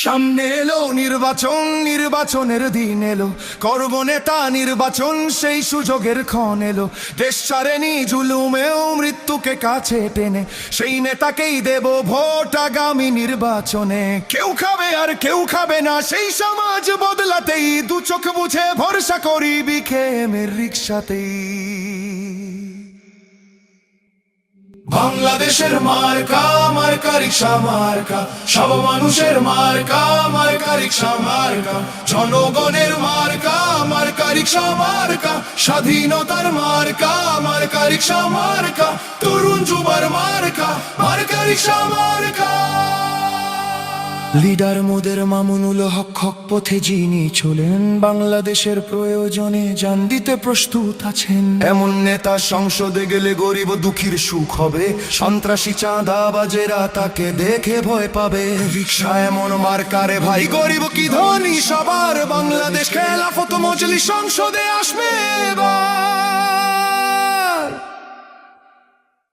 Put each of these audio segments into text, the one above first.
সামনে এলো নির্বাচন, নির্বাচনের দিন এলো, করব নেতা নির্বাচন, সেই সুযোগের ক্ষণ এলো। দেশ ছাড়েনি জুলুমেও মৃত্যুকে কাছে টেনে, সেই নেতাকেই দেব ভোট আগামী নির্বাচনে। কেউ খাবে আর কেউ খাবে না, সেই সমাজ বদলাতেই দু চোখ বুঝে ভরসা করি বিকেএমের রিক্সাতেই। বাংলাদেশের মার্কা, মার্কা রিক্সা মার্কা, সব মানুষের মার্কা, মার্কা রিক্সা মার্কা, জনগণের মার্কা, মার্কা রিক্সা মার্কা, স্বাধীনতার মার্কা, মার্কা রিক্সা মার্কা, তরুণ যুবার মার্কা, মার্কা রিক্সা মার্কা। লিডার মোদের মামুনুল হক, হক পথে যিনি চলেন, বাংলাদেশের প্রয়োজনে জান দিতে প্রস্তুত আছেন। এমন নেতা সংসদে গেলে গরিব দুঃখীর সুখ হবে, সন্ত্রাসী চাঁদাবাজেরা তাকে দেখে ভয় পাবে। রিক্সা এমন মার্কারে ভাই, গরিব কি ধনী সবার, বাংলাদেশ খেলাফত মজলিস সংসদে আসবে এবার।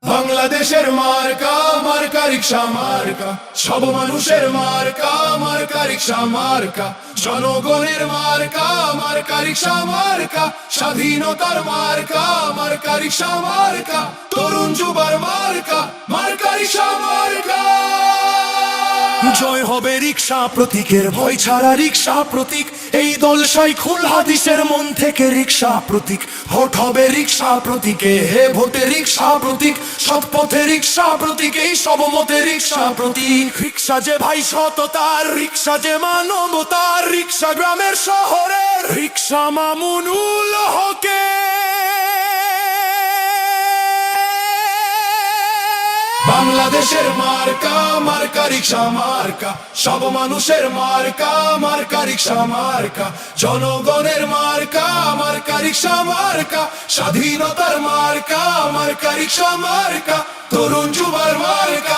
বাংলাদেশের মার্কা, মার্কা রিক্সা মার্কা, সব মানুষের মার্কা, মার্কা রিক্সা মার্কা, জনগণের মার্কা, মার্কা রিক্সা মার্কা, স্বাধীনতার মার্কা, মার্কা রিক্সা মার্কা, তরুণ যুবার মার্কা, মার্কা রিক্সা মার্কা। জয় হবে রিক্সা প্রতীকের, ভয় ছাড়া রিক্সা প্রতীক, এই দল শাইখুল হাদিসের মন থেকে রিক্সা প্রতীক। ভোট হবে রিক্সা প্রতীকে, হে ভোটে রিক্সা প্রতীক, সৎ পথে রিক্সা প্রতীক, এই সব মতে রিক্সা প্রতীক। রিক্সা যে ভাই সততার, রিক্সা যে মানবতার, রিক্সা গ্রামের শহরের, রিক্সা মামুনুল হকে। বাংলাদেশের মার্কা, মার্কা রিক্সা মার্কা, সব মানুষের মার্কা, মার্কা রিক্সা মার্কা, জনগণের মার্কা, মার্কা রিক্সা মার্কা, স্বাধীনতার মার্কা, মার্কা রিক্সা মার্কা, তরুণ যুবার মার্কা,